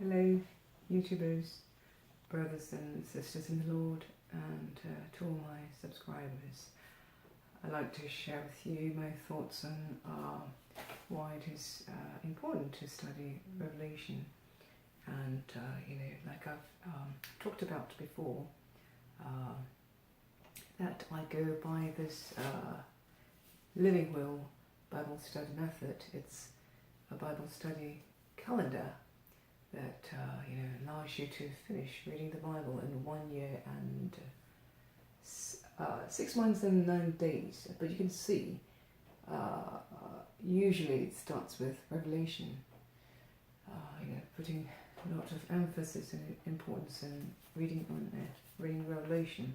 Hello, YouTubers, brothers and sisters in the Lord, and to all my subscribers. I'd like to share with you my thoughts on why it is important to study Revelation. And, like I've talked about before, that I go by this Living Will Bible study method. It's a Bible study calendar that allows you to finish reading the Bible in 1 year and 6 months and 9 days. But you can see, usually it starts with Revelation, putting a lot of emphasis and importance in reading Revelation.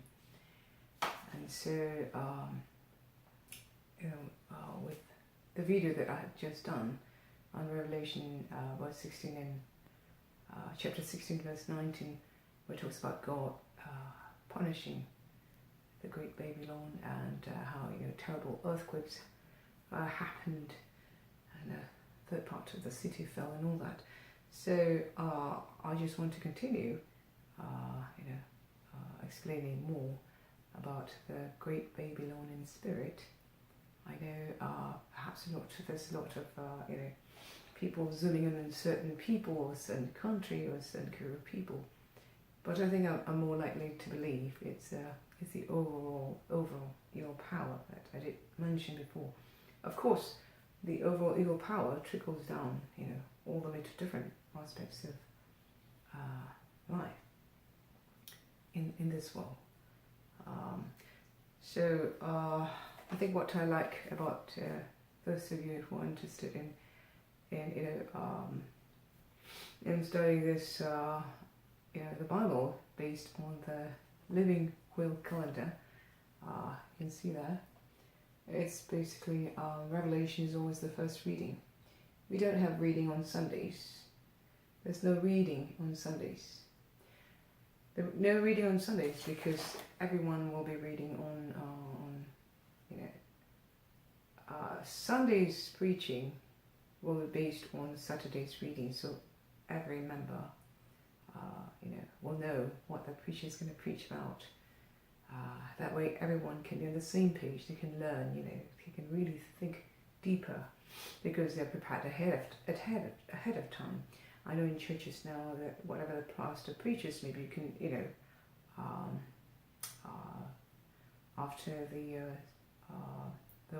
And so, with the video that I have just done on Revelation verse 16 and chapter 16 verse 19, where it talks about God punishing the great Babylon and how terrible earthquakes happened and a third part of the city fell and all that. So I just want to continue explaining more about the great Babylonian spirit. I know perhaps there's a lot of people zooming in on certain people or a certain country or a certain group of people, but I think I'm more likely to believe it's the overall evil power that I did mention before. Of course, the overall evil power trickles down, all the way to different aspects of life in this world. So I think what I like about those of you who are interested in studying this, the Bible based on the Living Will calendar, you can see there. It's basically Revelation is always the first reading. We don't have reading on Sundays. There's no reading on Sundays. No reading on Sundays because everyone will be reading on Sunday's preaching will be based on Saturday's reading, so every member will know what the preacher is going to preach about. That way everyone can be on the same page. They can learn, they can really think deeper because they're prepared ahead of time. I know in churches now that whatever the pastor preaches, maybe you can, after the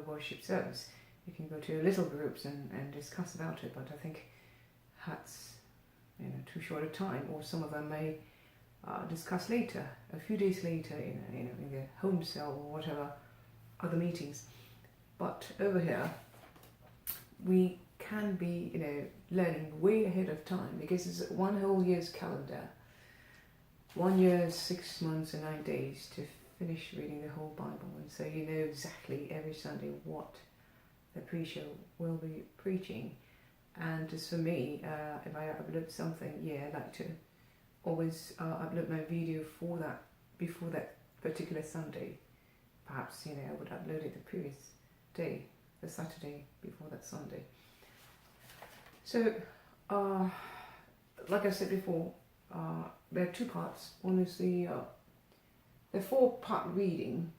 worship service, you can go to little groups and discuss about it. But I think that's too short a time, or some of them may discuss later, a few days later, in their home cell or whatever other meetings. But over here, we can be learning way ahead of time because it's 1 whole year's calendar, 1 year, 6 months and 9 days to finish reading the whole Bible, and so you know exactly every Sunday what the preacher will be preaching. And as for me, if I upload something, I like to always upload my video before that particular Sunday. Perhaps I would upload it the previous day, the Saturday before that Sunday. So like I said before, there are two parts. One is the 4-part reading,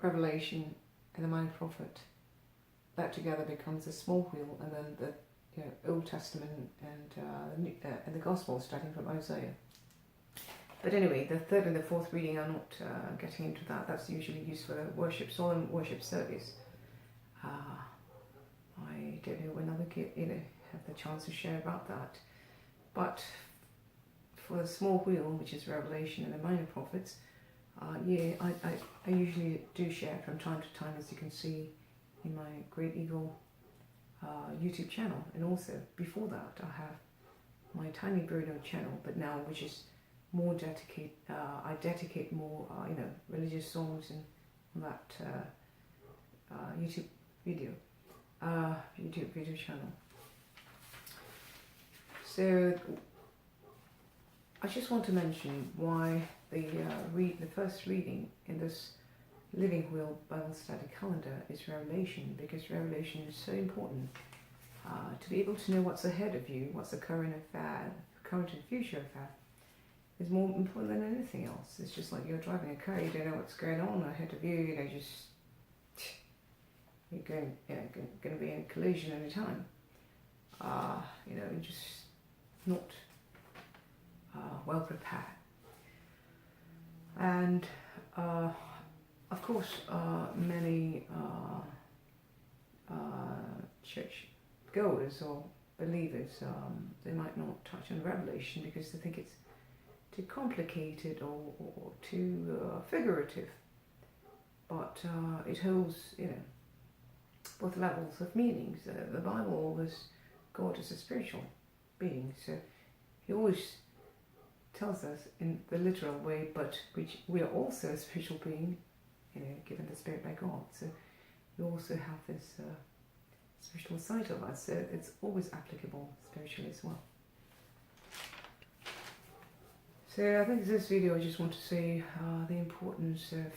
Revelation and the Minor Prophet. That together becomes a small wheel, and then the Old Testament and the Gospel, starting from Isaiah. But anyway, the third and the fourth reading are not getting into that. That's usually used for the solemn worship service. I don't know when other have the chance to share about that. But for the small wheel, which is Revelation and the Minor Prophets, I usually do share from time to time, as you can see in my Great Eagle YouTube channel. And also before that, I have my Tiny Bruno channel, but now which is more I dedicate more religious songs in that YouTube video channel. So I just want to mention why the first reading in this Living Will Bible Study calendar is Revelation, because Revelation is so important. to be able to know what's ahead of you, what's the current affair, current and future affair, is more important than anything else. It's just like you're driving a car, you don't know what's going on ahead of you, you're going to be in collision any time. You're just not well prepared. And of course, many church goers or believers, they might not touch on Revelation because they think it's too complicated or too figurative. But it holds, both levels of meanings. The Bible always, God is a spiritual being, so He always tells us in the literal way, but which we are also a spiritual being, given the Spirit by God. So we also have this spiritual side of us. So it's always applicable spiritually as well. So I think this video I just want to say the importance of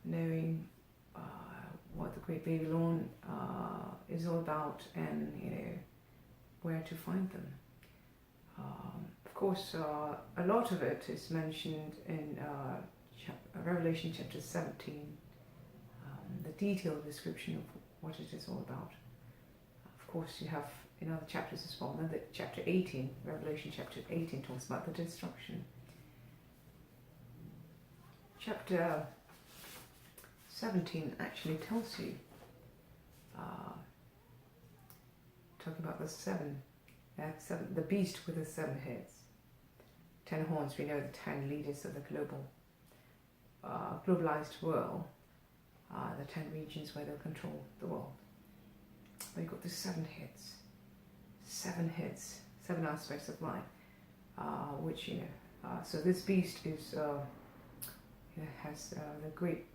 knowing what the Great Babylon is all about, and where to find them. Of course, a lot of it is mentioned in Revelation chapter 17, the detailed description of what it is all about. Of course, you have in other chapters as well. Then chapter 18, Revelation chapter 18, talks about the destruction. Chapter 17 actually tells you, talking about the seven, the beast with the 7 heads, 10 horns. We know the 10 leaders of the globalized world, the 10 regions where they'll control the world. But you've got the 7 heads, 7 aspects of life, which so this beast is has the Great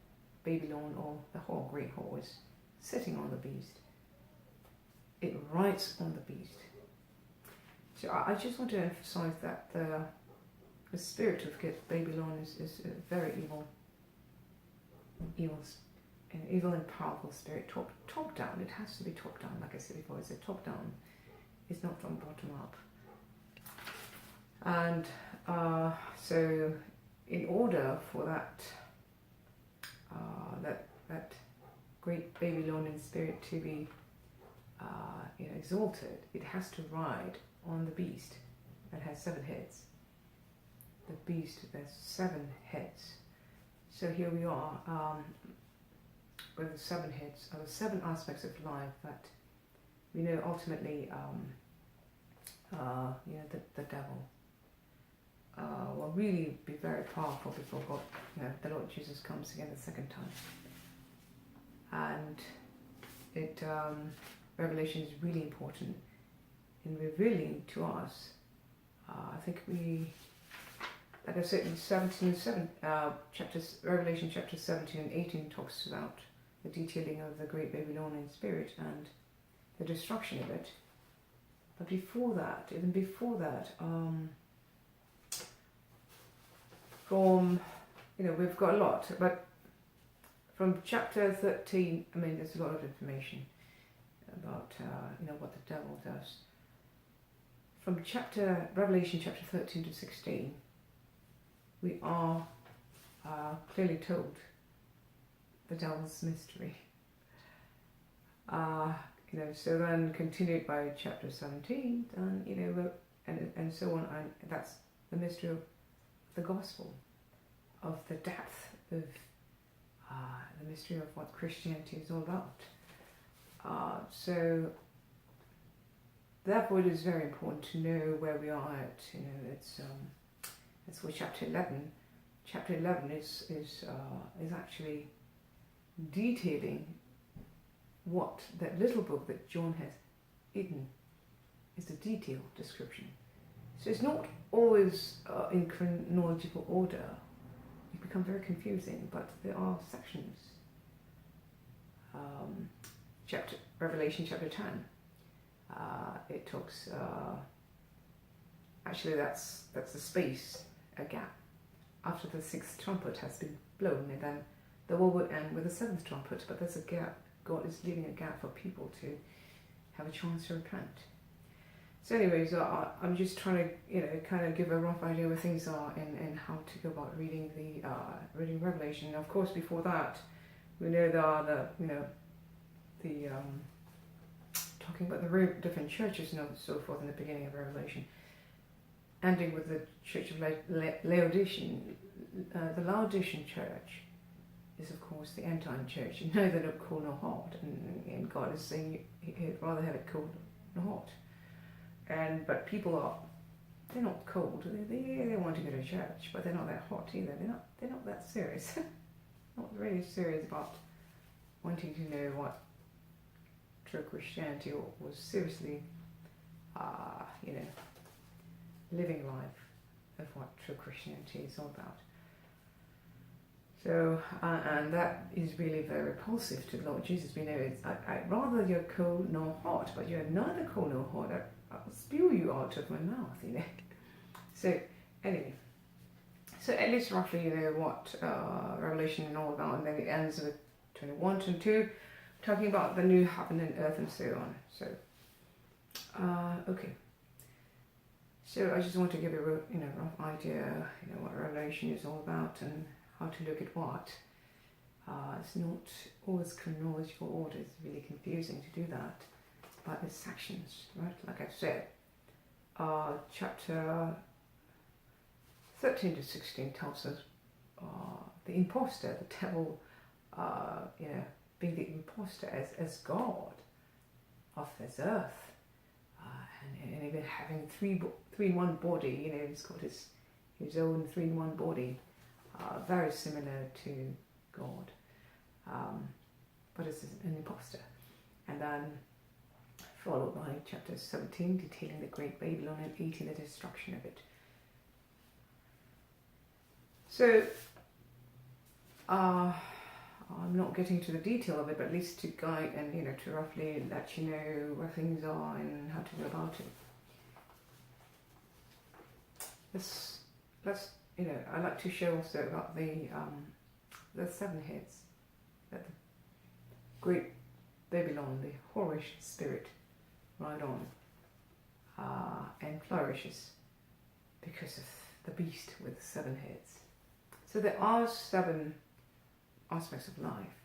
Babylon, or the whole Great Hall, is sitting on the beast. It rides on the beast. So I just want to emphasize that the spirit of Babylon is a very evil and powerful spirit. Top down. It has to be top down. Like I said before, it's a top down. It's not from bottom up. And so, in order for that great Babylonian spirit to be exalted, it has to ride on the beast that has 7 heads. The beast has 7 heads. So here we are with the 7 heads, or the 7 aspects of life that we know ultimately, the devil will really be very powerful before God, the Lord Jesus comes again the second time. And Revelation is really important in revealing to us. I think like I said, in Revelation chapter 17 and 18 talks about the detailing of the Great Babylonian spirit and the destruction of it. But before that, even before that, we've got a lot, but from chapter 13, there's a lot of information about what the devil does. From Revelation chapter 13 to 16, we are clearly told the devil's mystery. So then continued by chapter 17, and so on, and that's the mystery of the gospel, of the depth of the mystery of what Christianity is all about. So therefore it is very important to know where we are at. It's for chapter 11. Chapter 11 is actually detailing what that little book that John has hidden is a detailed description. So it's not always in chronological order. It becomes very confusing, but there are sections. Revelation chapter 10. It talks. Actually, that's the space, a gap, after the 6th trumpet has been blown, and then the war will end with the 7th trumpet. But there's a gap. God is leaving a gap for people to have a chance to repent. So anyways, I'm just trying to, kind of give a rough idea where things are and how to go about reading reading Revelation. And of course, before that, we know there are talking about the different churches and so forth in the beginning of Revelation, ending with the Church of Laodicean. The Laodicean church is, of course, the end time church. You know, they're not cold nor hot, and God is saying He'd rather have it cold nor hot. But people they're not cold. They want to go to church, but they're not that hot either. They're not that serious. Not really serious about wanting to know what true Christianity was seriously, living life of what true Christianity is all about. So, and that is really very repulsive to the Lord Jesus. We know I'd rather you're cold nor hot, but you're neither cold nor hot. I'll spew you out of my mouth, So, anyway. So at least roughly, what Revelation is all about, and then it ends with 21, 22, talking about the new heaven and earth and so on. So, okay. So I just want to give you a rough idea, what Revelation is all about and how to look at what. It's not always chronological order. It's really confusing to do that. But the sections, right? Like I said, chapter 13 to 16 tells us the imposter, the devil, being the imposter as God of this earth, and even having three in one body. He's got his own 3-in-1 body, very similar to God, but it's an imposter. And then followed by chapter 17, detailing the great Babylonian, 18, the destruction of it. So, I'm not getting to the detail of it, but at least to guide and, to roughly let you know where things are and how to go about it. I'd like to show also about the 7 heads that the great Babylon, the whorish spirit, ride on and flourishes because of the beast with the 7 heads. So there are 7 aspects of life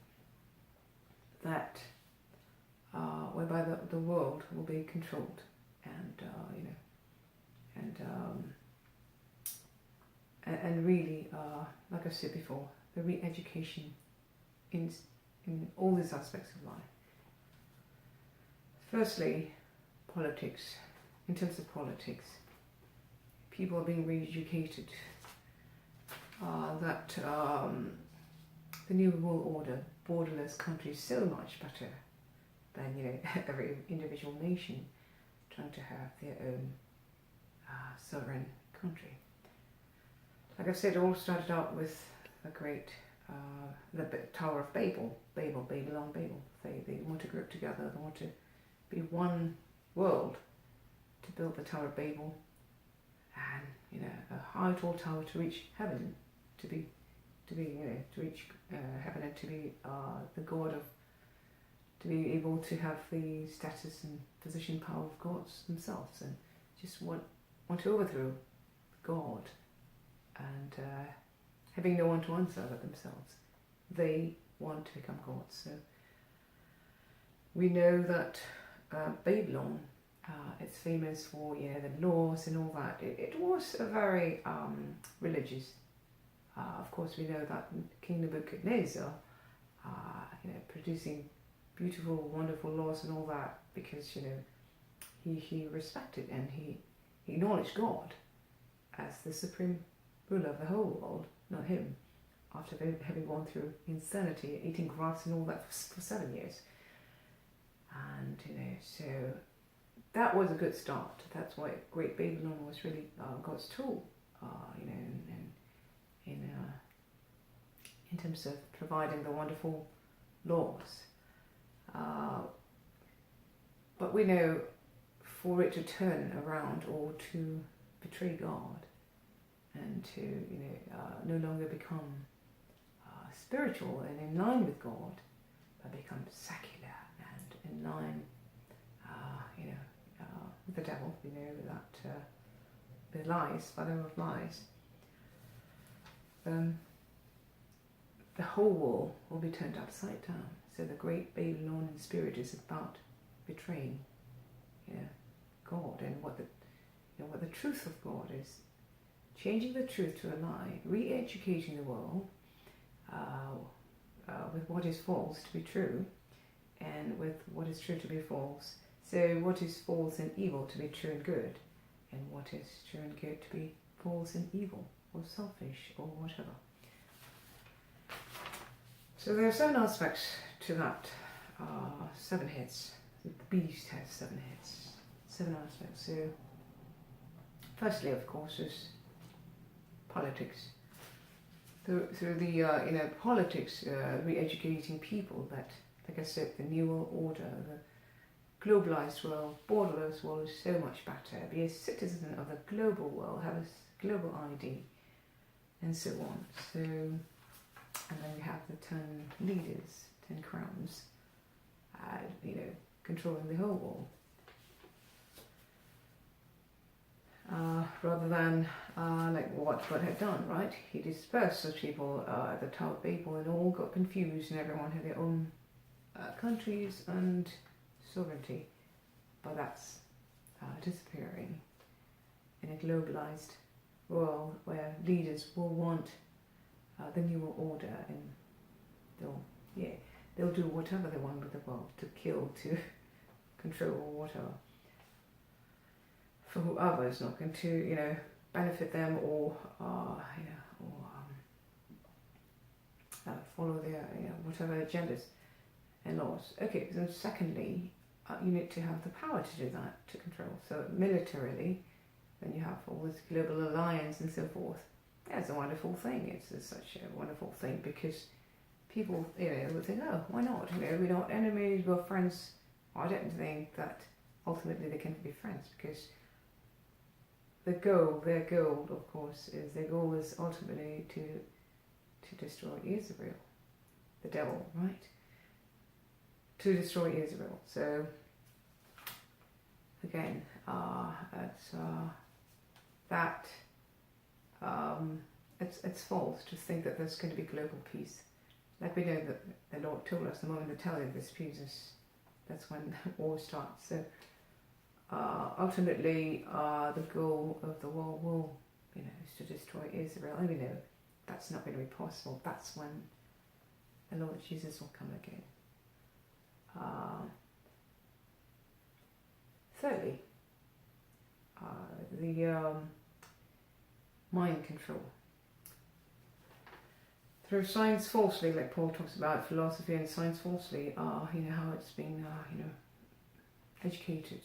that whereby the world will be controlled, and really, like I said before, the re-education in all these aspects of life. Firstly, politics. In terms of politics, people are being re-educated. That the new world order, borderless countries, so much better than every individual nation trying to have their own sovereign country. Like I said, it all started out with a great the Tower of Babel, Babylon, Babel. They want to group together. They want to be one world to build the Tower of Babel, and a high tall tower to reach heaven, to reach heaven, and to be the God of, to be able to have the status and position, power of gods themselves, and just want to overthrow God, and having no one to answer but themselves. They want to become gods. So we know that Babylon, it's famous for the laws and all that. It was a very religious. Of course, we know that King Nebuchadnezzar, producing beautiful, wonderful laws and all that, because he respected and he acknowledged God as the supreme ruler of the whole world, not him. After having gone through insanity, eating grass and all that for 7 years, and so that was a good start. That's why Great Babylon was really God's tool, in terms of providing the wonderful laws. But we know, for it to turn around or to betray God and to no longer become spiritual and in line with God, but become secular and in line with the devil, that the lies, father of lies. The whole world will be turned upside down. So the great Babylonian spirit is about betraying, God, and what the truth of God is, changing the truth to a lie, re-educating the world with what is false to be true, and with what is true to be false. So what is false and evil to be true and good, and what is true and good to be false and evil, or selfish, or whatever. So there are 7 aspects to that 7 heads. The beast has 7 heads, 7 aspects. So firstly, of course, is politics. Through the politics, re-educating people that, like I said, the new world order, the globalized world, borderless world is so much better. Be a citizen of the global world, have a global ID, and so on. So, and then we have the 10 leaders, 10 crowns, controlling the whole world. Rather than like what God had done, right? He dispersed those people at the Tower of Babel, and all got confused, and everyone had their own countries and sovereignty. But that's disappearing in a globalized world where leaders will want the new world order, and they'll do whatever they want with the world, to kill, to control, or whatever, for whoever is not going to benefit them, or follow their whatever agendas and laws. Okay, so secondly, you need to have the power to do that, to control. So militarily, then you have all this global alliance and so forth. That's a wonderful thing. It's such a wonderful thing, because people, would think, oh, why not? We're not enemies, we're friends. I don't think that ultimately they can be friends, because their goal, of course, is ultimately to destroy Israel, the devil, right? To destroy Israel. So again, it's false to think that there's going to be global peace. Like we know that the Lord told us, the moment they tell you there's peace, that's when war starts. So ultimately, the goal of the war will, is to destroy Israel. And we know that's not going to be possible. That's when the Lord Jesus will come again. Thirdly, the mind control. Through science falsely, like Paul talks about philosophy and science falsely, how it's been, educated.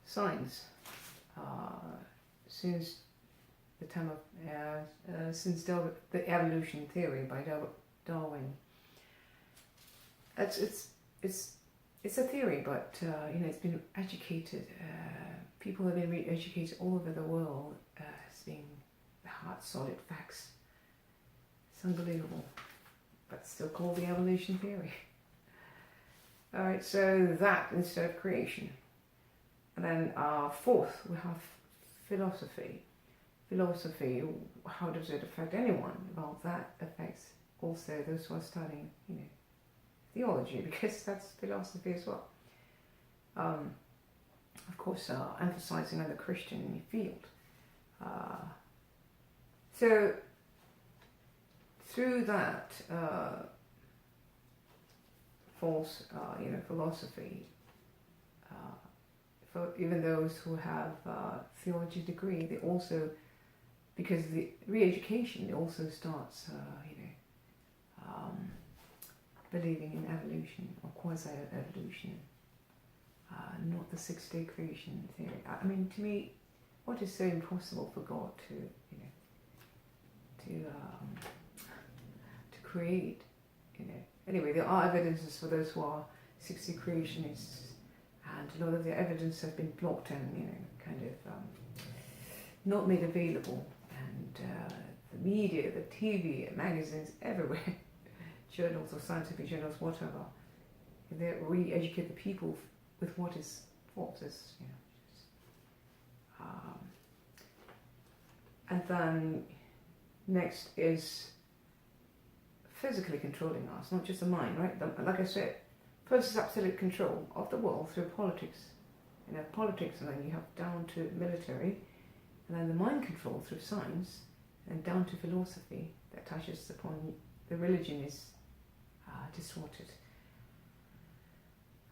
Science, since the time of, since the evolution theory by Darwin. It's a theory, but it's been educated. People have been educated all over the world as being the hard, solid facts. It's unbelievable, but still called the evolution theory. All right, so that instead of creation. And then fourth, we have philosophy. Philosophy, how does it affect anyone? Well, that affects also those who are studying, theology, because that's philosophy as well. Of course, emphasizing on the Christian field. So through that false, philosophy, for even those who have theology degree, they also, because the re-education, it also starts, believing in evolution or quasi-evolution, not the 6-day creation theory. I mean, to me, what is so impossible for God to create, Anyway, there are evidences for those who are 6-day creationists, and a lot of the evidence has been blocked and, not made available. And the media, the TV, magazines, everywhere, journals or scientific journals, whatever, they re-educate the people with what is false. It's And then next is physically controlling us, not just the mind, right? Like I said, first is absolute control of the world through politics. Politics, and then you have down to military, and then the mind control through science, and down to philosophy that touches upon the religion is distorted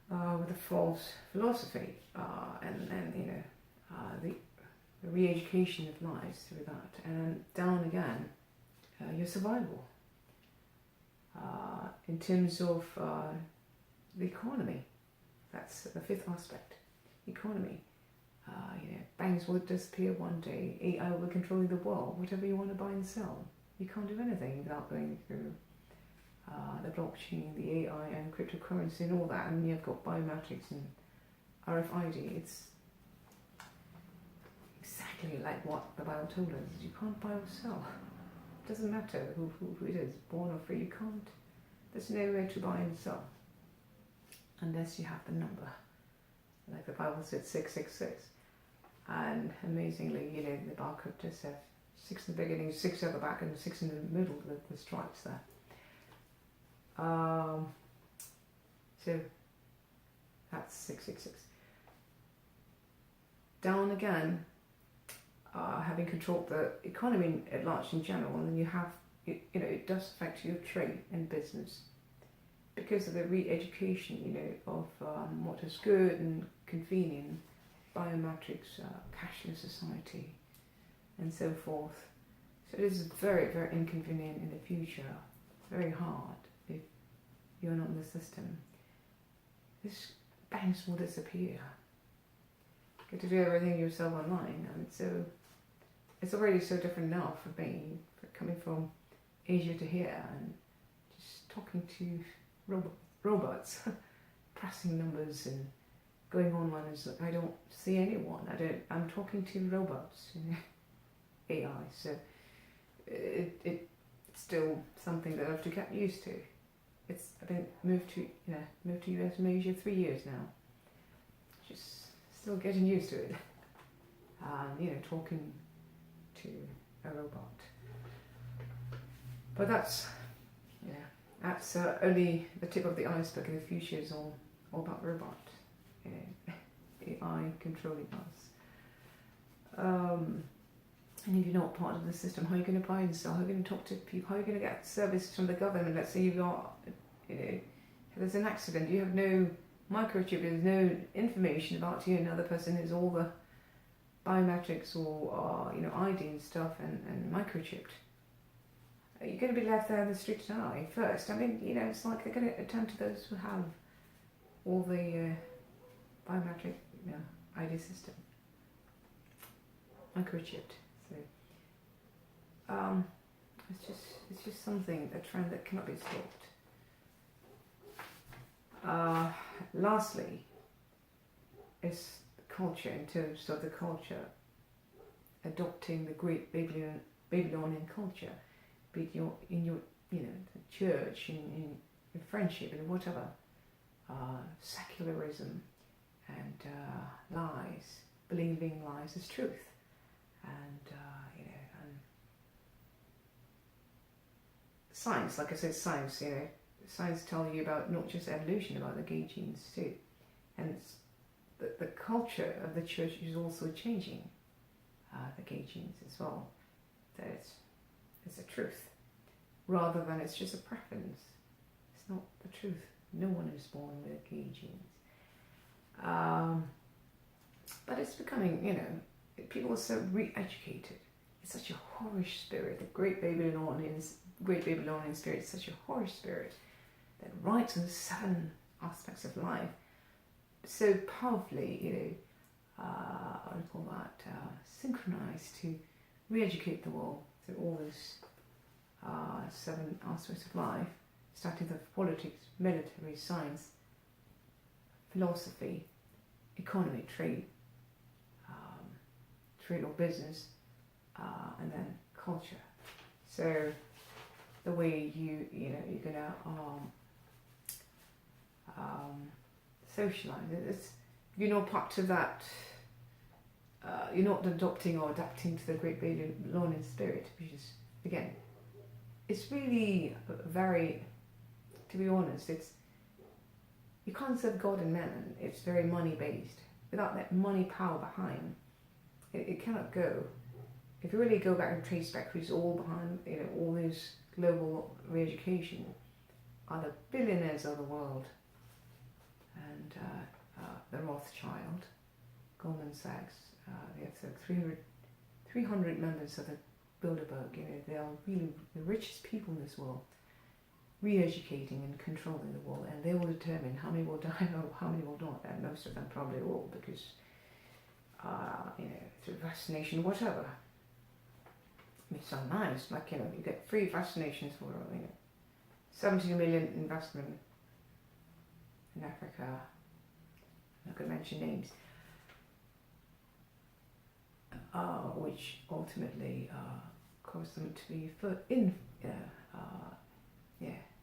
with a false philosophy, and the re-education of lives through that, and down again your survival in terms of the economy. That's the fifth aspect. Economy. Banks will disappear one day. AI will be controlling the world. Whatever you want to buy and sell, you can't do anything without going through the blockchain, the AI, and cryptocurrency, and all that. And you've got biometrics and RFID. It's exactly like what the Bible told us. You can't buy or sell. It doesn't matter who it is, born or free. You can't. There's no way to buy and sell unless you have the number. Like the Bible said, 666. And amazingly, the barcode does have 6 in the beginning, 6 at the back, and 6 in the middle, the stripes there. So that's 666. Down again, having controlled the economy at large in general, and then you have, it does affect your trade and business because of the re-education, of what is good and convenient, biometrics, cashless society, and so forth. So it is very, very inconvenient in the future, very hard if you're not in the system. These banks will disappear. You get to do everything yourself online, and so it's already so different now for me, coming from Asia to here, and just talking to robots, pressing numbers and going online. Is like I don't see anyone. I'm talking to robots, AI. So it's still something that I have to get used to. I've been moved to US and Asia 3 years now. Just still getting used to it. Talking to a robot. But that's only the tip of the iceberg. In the future is all about robot, AI controlling us. And if you're not part of the system, how are you going to buy and sell? How are you going to talk to people? How are you going to get service from the government? Let's say if there's an accident, you have no microchip, there's no information about you. Another person has all the biometrics or ID and stuff and microchipped. You're going to be left there in the street to die first. It's like they're going to attend to those who have all the biometric ID system, microchipped. So it's just something, a trend that cannot be stopped. Lastly, is culture, in terms of the culture, adopting the great Babylonian culture. Be it in your the church, in your friendship, and whatever, secularism and lies, believing lies as truth, and science. Like I said, science. Science tells you about not just evolution, about the gay genes too, and the culture of the church is also changing the gay genes as well. That it's a truth, rather than it's just a preference. It's not the truth. No one is born with gay genes. But it's becoming, people are so re-educated. It's such a whorish spirit. The great Babylonian spirit is such a whorish spirit that writes on the 7 aspects of life so powerfully, what do you call that, synchronized to re-educate the world through all those 7 aspects of life, starting with politics, military, science, philosophy, economy, trade or business, and then culture. So the way you're gonna socialize. It's part of that you're not adopting or adapting to the great babylonian spirit, which is, again, it's really very, to be honest, it's, you can't serve God and man. It's very money based. Without that money power behind, it cannot go. If you really go back and trace back who's all behind, all this global re-education, are the billionaires of the world, and the Rothschild, Goldman Sachs. They have 300 members of the Bilderberg. They are really the richest people in this world, re-educating and controlling the world, and they will determine how many will die or how many will not, and most of them probably will, because through vaccination, whatever. It may sound nice, like you get free vaccinations for 70 million investment in Africa. I'm not going to mention names, which ultimately caused them to be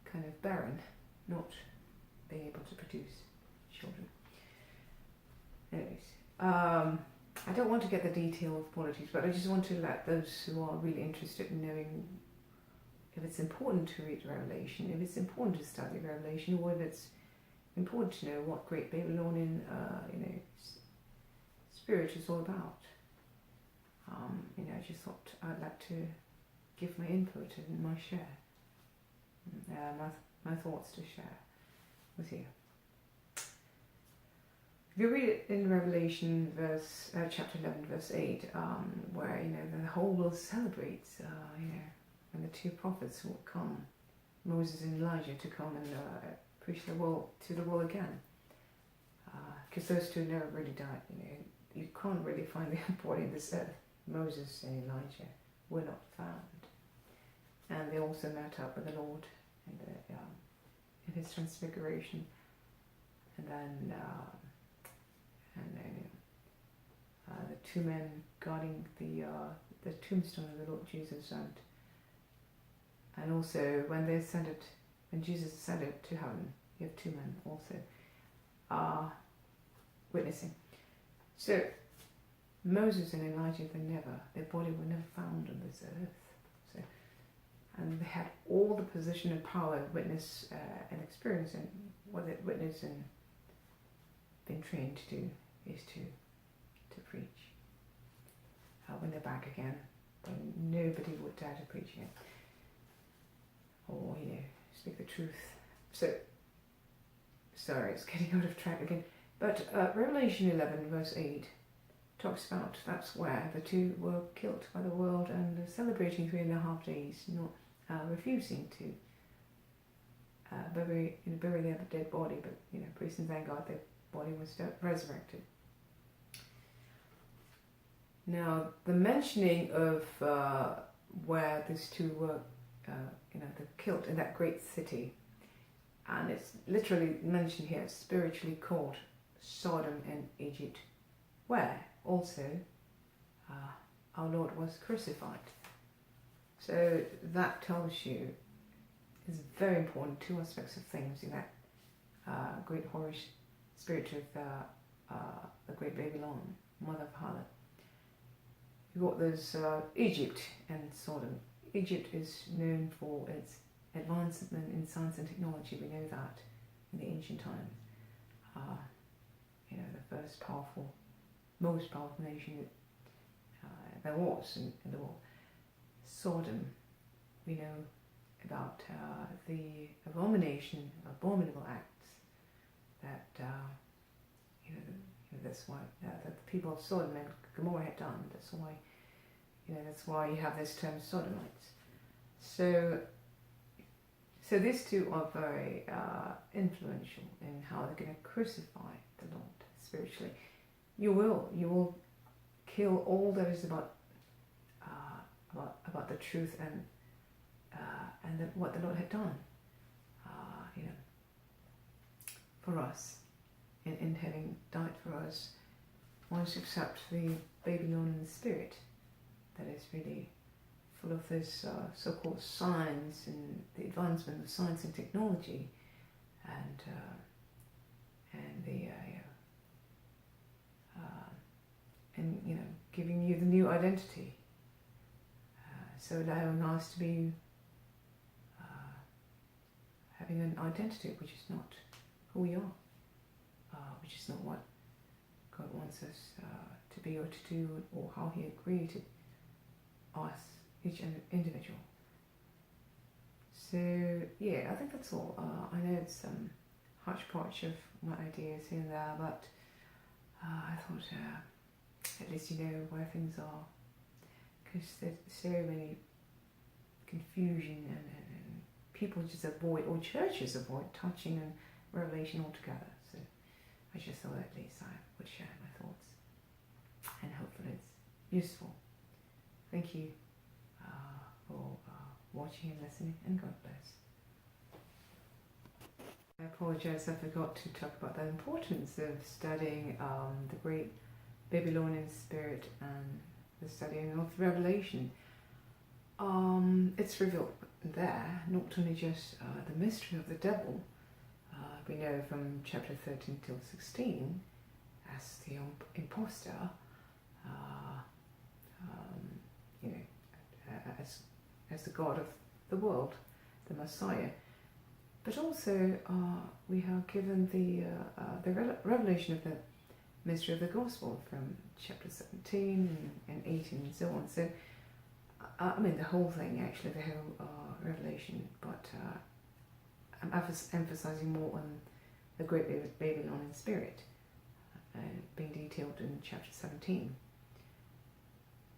kind of barren, not being able to produce children. Anyways, I don't want to get the detail of politics, but I just want to let those who are really interested in knowing if it's important to read Revelation, if it's important to study Revelation, or if it's important to know what great Babylonian spirit is all about. I just thought I'd like to give my input and my share, my thoughts to share with you. If you read it in Revelation chapter 11, verse 8, where the whole world celebrates, when the two prophets will come, Moses and Elijah, to come and preach the world to the world again, because those two never really died. You can't really find their body in this earth. Moses and Elijah were not found, and they also met up with the Lord in his transfiguration, and then the two men guarding the tombstone of the Lord Jesus, and also when Jesus ascended to heaven, you have two men also witnessing. So Moses and Elijah, their body were never found on this earth. So, and they had all the position and power, witness and experience, and what they witnessed and been trained to do is to preach. When they're back again, when nobody would dare to preach again, or speak the truth. So, sorry, it's getting out of track again. But Revelation 11, verse 8 talks about that's where the two were killed by the world and celebrating 3.5 days, not refusing to bury their dead body, but praise and thank God their body was resurrected. Now, the mentioning of where these two were, they're killed in that great city, and it's literally mentioned here, spiritually called Sodom and Egypt, where also our Lord was crucified. So that tells you it's very important, two aspects of things in that great horror spirit of the great Babylon, mother of harlot. You've got this Egypt and Sodom. Egypt is known for its advancement in science and technology. We know that in the ancient times. The first most powerful nation there was in the world. Sodom, we know about the abominable acts that that's why that the people of Sodom and Gomorrah had done. That's why you have this term Sodomites. So these two are very influential in how they're going to crucify the Lord spiritually. You will kill all that is about the truth and what the Lord had done, for us, in having died for us. Once you accept the Babylonian spirit, that is really full of this so-called science and the advancement of science and technology, and the and giving you the new identity. So allowing us to be having an identity which is not who we are, which is not what God wants us to be or to do, or how He created us, each individual. So yeah, I think that's all. I know it's hodgepodge of my ideas here and there, but I thought at least you know where things are, because there's so many confusion and people just avoid, or churches avoid, touching on Revelation altogether. So I just thought at least I would share my thoughts, and hopefully it's useful. Thank you for watching and listening, and God bless. I apologize, I forgot to talk about the importance of studying the great Babylonian spirit and the studying of Revelation. It's revealed there not only just the mystery of the devil, we know from chapter 13 till 16 as the imposter, as the God of the world, the Messiah. But also we have given the revelation of the mystery of the gospel from chapter 17 and 18 and so on. So I mean the whole thing, actually, the whole revelation, but I'm emphasizing more on the great Babylonian spirit, being detailed in chapter 17.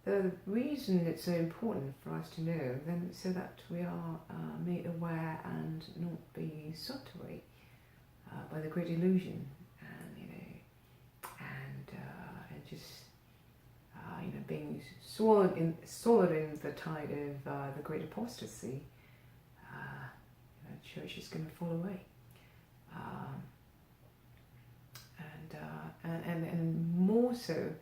The reason it's so important for us to know, then, so that we are made aware and not be sucked away by the great illusion, and just being swallowed in the tide of the great apostasy. The church is going to fall away, and more so.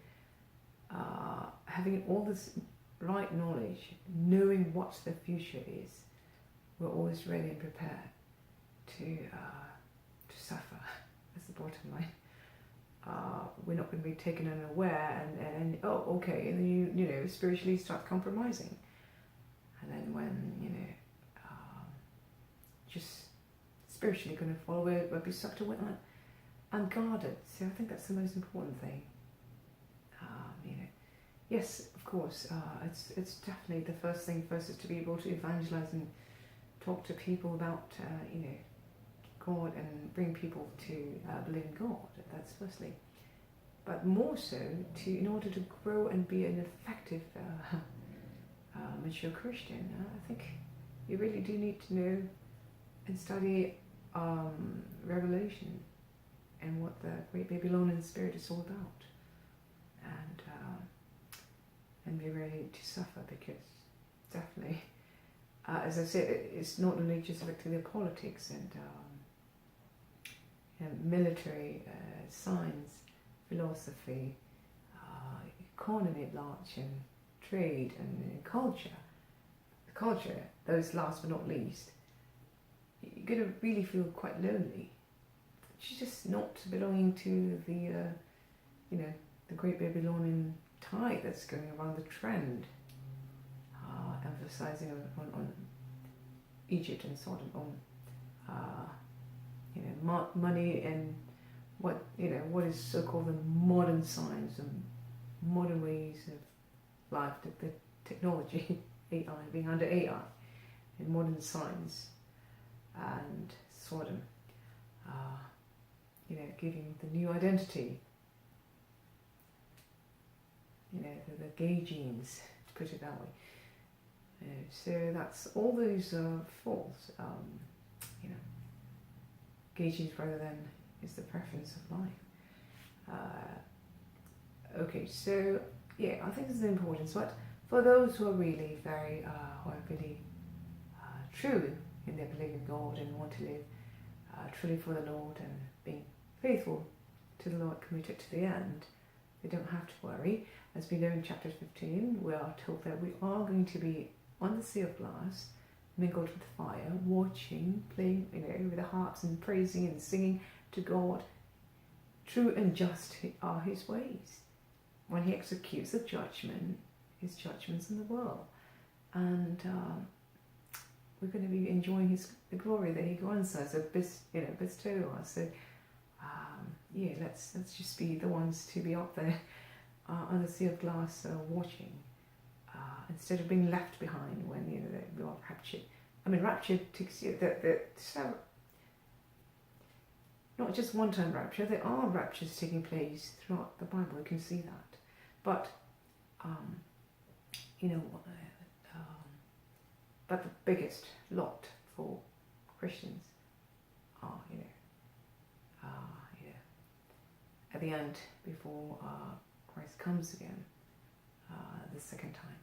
Having all this right knowledge, knowing what the future is, we're always ready and prepared to suffer. That's the bottom line. We're not going to be taken unaware, and oh, okay, and then you spiritually start compromising, and then when just spiritually going to fall away, we'll be sucked away unguarded. So I think that's the most important thing. Yes, of course, it's definitely the first thing first is to be able to evangelize and talk to people about God, and bring people to believe in God. That's firstly, but more so in order to grow and be an effective mature Christian. I think you really do need to know and study Revelation and what the great Babylonian spirit is all about, and be ready to suffer, because definitely, as I said, it's not only just affecting the politics and military, science, philosophy, economy at large, and trade, and culture. The culture, those last but not least, you're going to really feel quite lonely. She's just not belonging to the great Babylonian tide that's going around the trend, emphasizing on Egypt and Sodom, on money and what is so-called the modern science and modern ways of life, the technology, AI, being under AI, and modern science, and Sodom, giving the new identity. The gay genes, to put it that way. So that's all those false. Gay genes rather than is the preference of life. Okay, so yeah, I think this is the importance. But for those who are really very, true in their belief in God and want to live truly for the Lord and being faithful to the Lord, committed to the end, they don't have to worry. As we know in chapter 15, we are told that we are going to be on the sea of glass, mingled with fire, watching, playing, with the harps and praising and singing to God. True and just are His ways. when he executes the judgment, his judgments in the world. And we're going to be enjoying the glory that he grants us, bestow us. So, let's just be the ones to be up there on the sea of glass watching, instead of being left behind when we are raptured. I mean, rapture takes you not just one-time rapture. There are raptures taking place throughout the Bible. You can see that, but but the biggest lot for Christians are at the end, before Christ comes again the second time.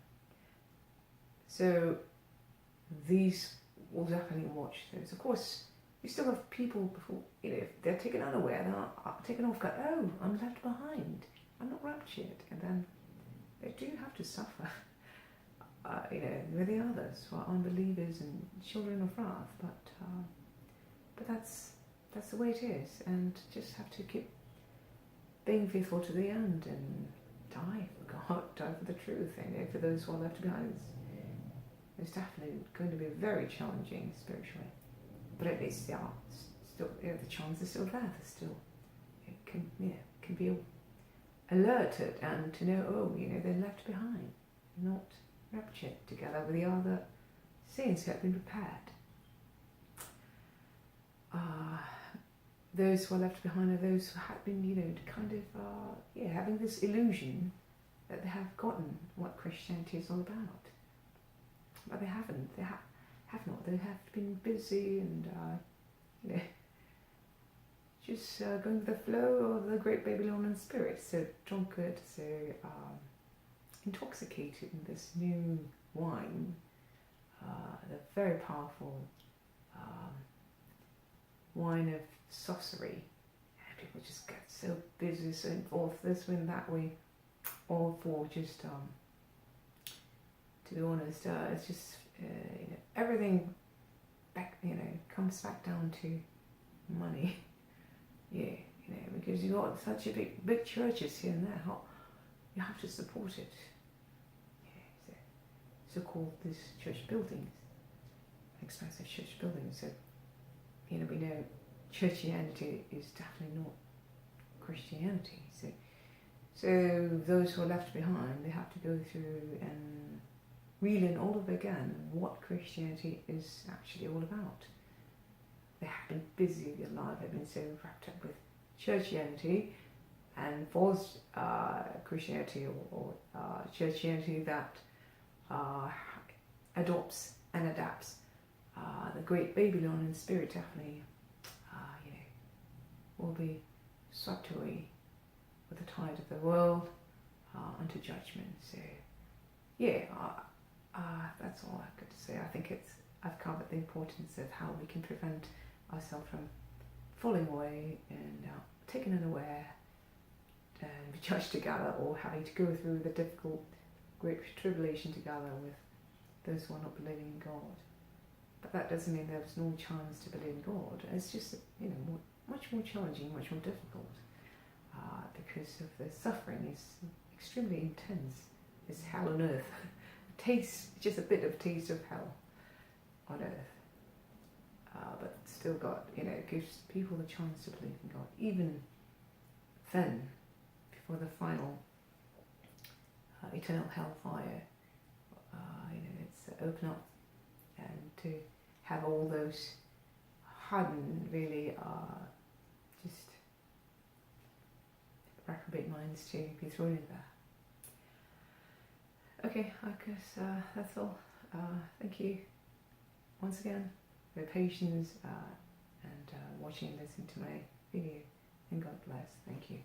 So these will definitely watch those. Of course, you still have people before, if they're taken unaware, they're taken off guard. Oh, I'm left behind. I'm not raptured, and then they do have to suffer. With the others who are unbelievers and children of wrath. But that's the way it is, and just have to keep being faithful to the end and die for God, die for the truth, and for those who are left behind. It's definitely going to be very challenging spiritually, but at least they are still, the chance is still there. There's still, it can be alerted and to know, they're left behind, not raptured together with the other saints who have been prepared. Those who are left behind are those who have been, having this illusion that they have gotten what Christianity is all about. But they haven't. They have not. They have been busy and, just going with the flow of the great Babylonian spirit. So drunkard, so intoxicated in this new wine, the very powerful wine of sorcery, and people just get so busy, so involved this way and that way, all for just, to be honest, it's just everything back, comes back down to money, because you got such a big churches here and there, you have to support it. So-called these church buildings, expensive church buildings. So, we know churchianity is definitely not Christianity. So those who are left behind, they have to go through and relearn all over again what Christianity is actually all about. They have been busy with their life, they've been so wrapped up with churchianity and false Christianity or churchianity that adopts and adapts the great Babylonian spirit. Definitely will be swept away with the tide of the world unto judgment. So that's all I've got to say. I think I've covered the importance of how we can prevent ourselves from falling away and taken unaware and be judged together, or having to go through the difficult great tribulation together with those who are not believing in God. But that doesn't mean there's no chance to believe in God. It's just much more challenging, much more difficult, because of the suffering is extremely intense. It's hell on earth. Just a bit of taste of hell on earth. But still God, gives people the chance to believe in God. Even then, before the final eternal hellfire, it's open up and to have all those hardened, really just reprobate minds to be thrown in there. Okay, I guess that's all. Thank you once again for your patience and watching and listening to my video, and God bless. Thank you.